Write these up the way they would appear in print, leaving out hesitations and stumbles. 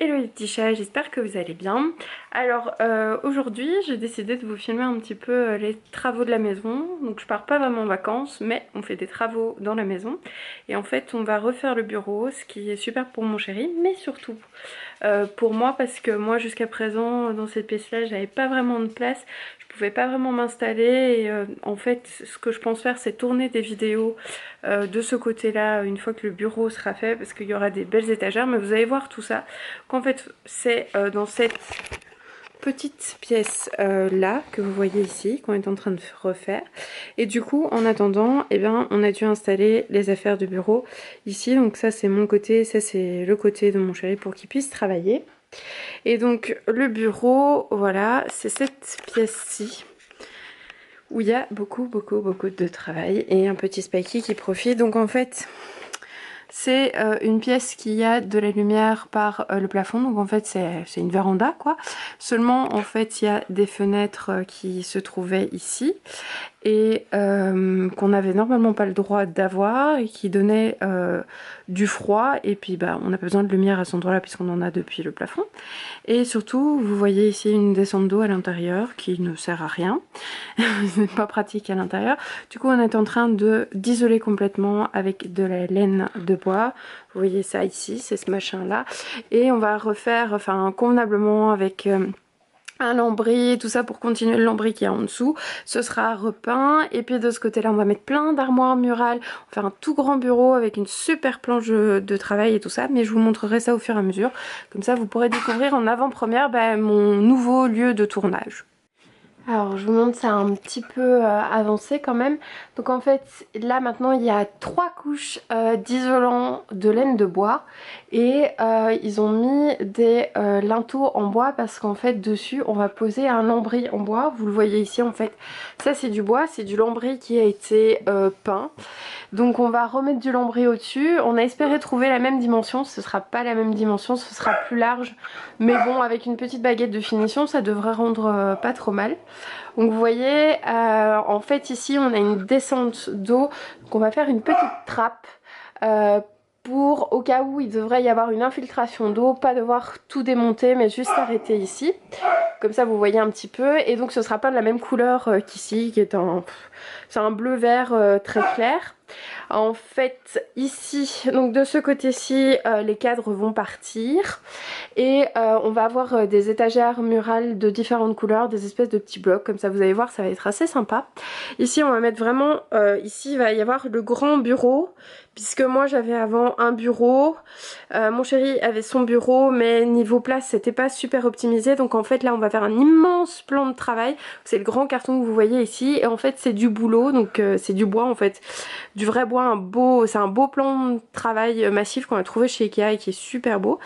Hello les petits chats, j'espère que vous allez bien. Alors aujourd'hui j'ai décidé de vous filmer un petit peu les travaux de la maison. Donc je pars pas vraiment en vacances mais on fait des travaux dans la maison. Et en fait on va refaire le bureau, ce qui est super pour mon chéri mais surtout pour moi parce que moi jusqu'à présent dans cette pièce là j'avais pas vraiment de place. Je pouvais pas vraiment m'installer et en fait ce que je pense faire c'est tourner des vidéos de ce côté là une fois que le bureau sera fait parce qu'il y aura des belles étagères, mais vous allez voir tout ça qu'en fait c'est dans cette petite pièce là que vous voyez ici qu'on est en train de refaire. Et du coup en attendant eh bien, on a dû installer les affaires du bureau ici. Donc ça c'est mon côté, ça c'est le côté de mon chéri pour qu'il puisse travailler. Et donc le bureau, voilà, c'est cette pièce-ci où il y a beaucoup de travail et un petit Spikey qui profite. Donc en fait c'est une pièce qui a de la lumière par le plafond, donc en fait c'est une véranda quoi. Seulement en fait il y a des fenêtres qui se trouvaient ici et qu'on n'avait normalement pas le droit d'avoir et qui donnaient du froid, et puis bah on n'a pas besoin de lumière à cet endroit là puisqu'on en a depuis le plafond. Et surtout vous voyez ici une descente d'eau à l'intérieur qui ne sert à rien. C'est pas pratique à l'intérieur. Du coup on est en train d'isoler complètement avec de la laine de bois. Vous voyez ça ici, c'est ce machin là, et on va refaire enfin convenablement avec un lambris, tout ça pour continuer le lambris qui est en dessous. Ce sera repeint, et puis de ce côté là on va mettre plein d'armoires murales, on va faire un tout grand bureau avec une super planche de travail et tout ça, mais je vous montrerai ça au fur et à mesure, comme ça vous pourrez découvrir en avant-première mon nouveau lieu de tournage. Alors je vous montre ça un petit peu avancé quand même. Donc en fait là maintenant il y a 3 couches d'isolant de laine de bois, et ils ont mis des linteaux en bois parce qu'en fait dessus on va poser un lambris en bois. Vous le voyez ici, en fait ça c'est du bois, c'est du lambris qui a été peint. Donc on va remettre du lambris au-dessus. On a espéré trouver la même dimension, ce sera pas la même dimension, ce sera plus large, mais bon avec une petite baguette de finition ça devrait rendre pas trop mal. Donc vous voyez en fait ici on a une descente d'eau, donc on va faire une petite trappe pour au cas où il devrait y avoir une infiltration d'eau, pas devoir tout démonter mais juste arrêter ici. Comme ça vous voyez un petit peu, et donc ce sera pas de la même couleur qu'ici, qui est c'est un bleu vert très clair. En fait ici, donc de ce côté-ci, les cadres vont partir et on va avoir des étagères murales de différentes couleurs, des espèces de petits blocs, comme ça vous allez voir ça va être assez sympa. Ici on va mettre vraiment, ici il va y avoir le grand bureau, puisque moi j'avais avant un bureau, mon chéri avait son bureau mais niveau place c'était pas super optimisé, donc en fait là on va faire un immense plan de travail. C'est le grand carton que vous voyez ici, et en fait c'est du boulot, donc c'est du bois en fait, du vrai bois, c'est un beau plan de travail massif qu'on a trouvé chez Ikea et qui est super beau,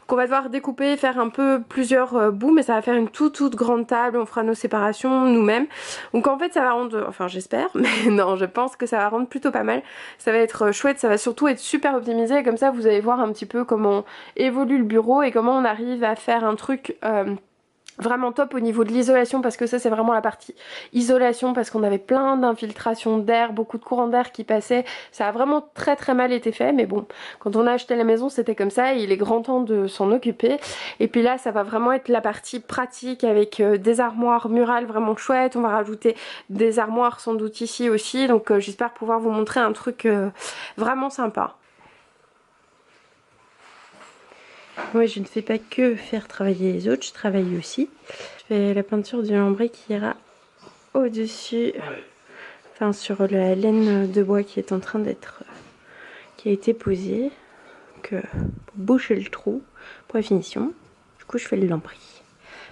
qu'on va devoir découper, faire un peu plusieurs bouts, mais ça va faire une toute grande table. On fera nos séparations nous-mêmes, donc en fait ça va rendre, enfin j'espère, mais non je pense que ça va rendre plutôt pas mal. Ça va être chouette, ça va surtout être super optimisé, comme ça vous allez voir un petit peu comment évolue le bureau et comment on arrive à faire un truc vraiment top au niveau de l'isolation, parce que ça c'est vraiment la partie isolation, parce qu'on avait plein d'infiltrations d'air, beaucoup de courants d'air qui passaient. Ça a vraiment très mal été fait, mais bon, quand on a acheté la maison c'était comme ça et il est grand temps de s'en occuper. Et puis là ça va vraiment être la partie pratique avec des armoires murales vraiment chouettes. On va rajouter des armoires sans doute ici aussi, donc j'espère pouvoir vous montrer un truc vraiment sympa. Moi je ne fais pas que faire travailler les autres, je travaille aussi. Je fais la peinture du lambris qui ira au-dessus, enfin sur la laine de bois qui est en train d'être, qui a été posée, pour boucher le trou pour la finition. Du coup je fais le lambris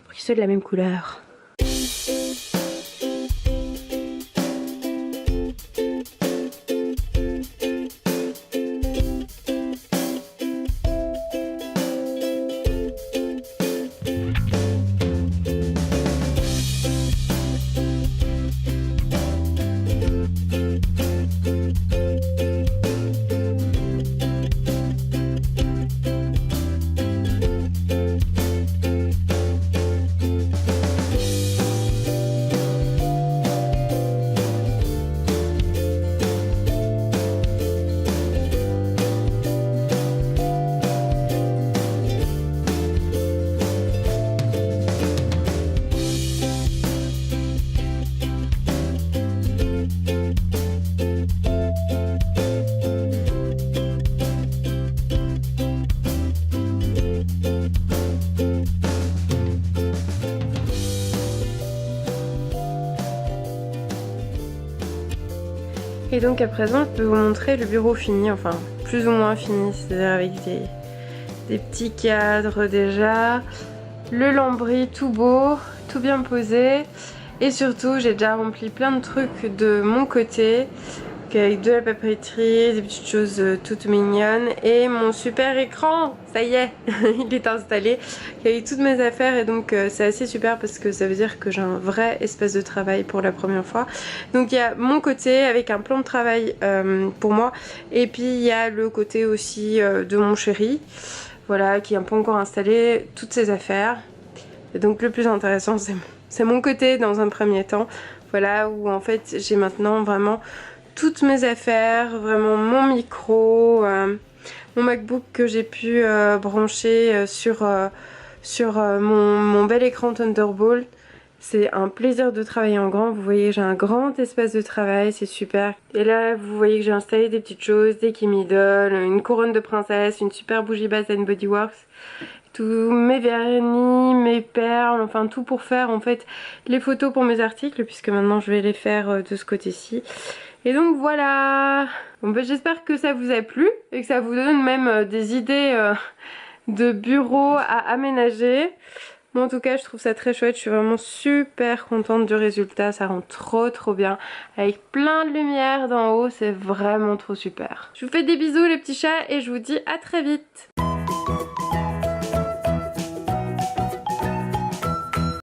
pour qu'il soit de la même couleur. Et donc à présent je peux vous montrer le bureau fini, enfin plus ou moins fini, c'est-à-dire avec des petits cadres déjà, le lambris tout beau, tout bien posé, et surtout j'ai déjà rempli plein de trucs de mon côté, avec de la papeterie, des petites choses toutes mignonnes, et mon super écran, ça y est, il est installé, avec toutes mes affaires, et donc c'est assez super parce que ça veut dire que j'ai un vrai espace de travail pour la première fois. Donc il y a mon côté avec un plan de travail pour moi, et puis il y a le côté aussi de mon chéri, voilà, qui est un peu encore installé, toutes ses affaires. Et donc le plus intéressant c'est mon côté dans un premier temps, voilà, où en fait j'ai maintenant vraiment toutes mes affaires, vraiment mon micro, mon MacBook que j'ai pu brancher sur mon bel écran Thunderbolt. C'est un plaisir de travailler en grand, vous voyez j'ai un grand espace de travail, c'est super. Et là vous voyez que j'ai installé des petites choses, des Kimidol, une couronne de princesse, une super bougie Bath & Body Works, tous mes vernis, mes perles, enfin tout pour faire en fait les photos pour mes articles, puisque maintenant je vais les faire de ce côté-ci. Et donc voilà, bon, bah, j'espère que ça vous a plu et que ça vous donne même des idées de bureau à aménager. Moi en tout cas je trouve ça très chouette, je suis vraiment super contente du résultat, ça rend trop bien. Avec plein de lumière d'en haut, c'est vraiment trop super. Je vous fais des bisous les petits chats et je vous dis à très vite.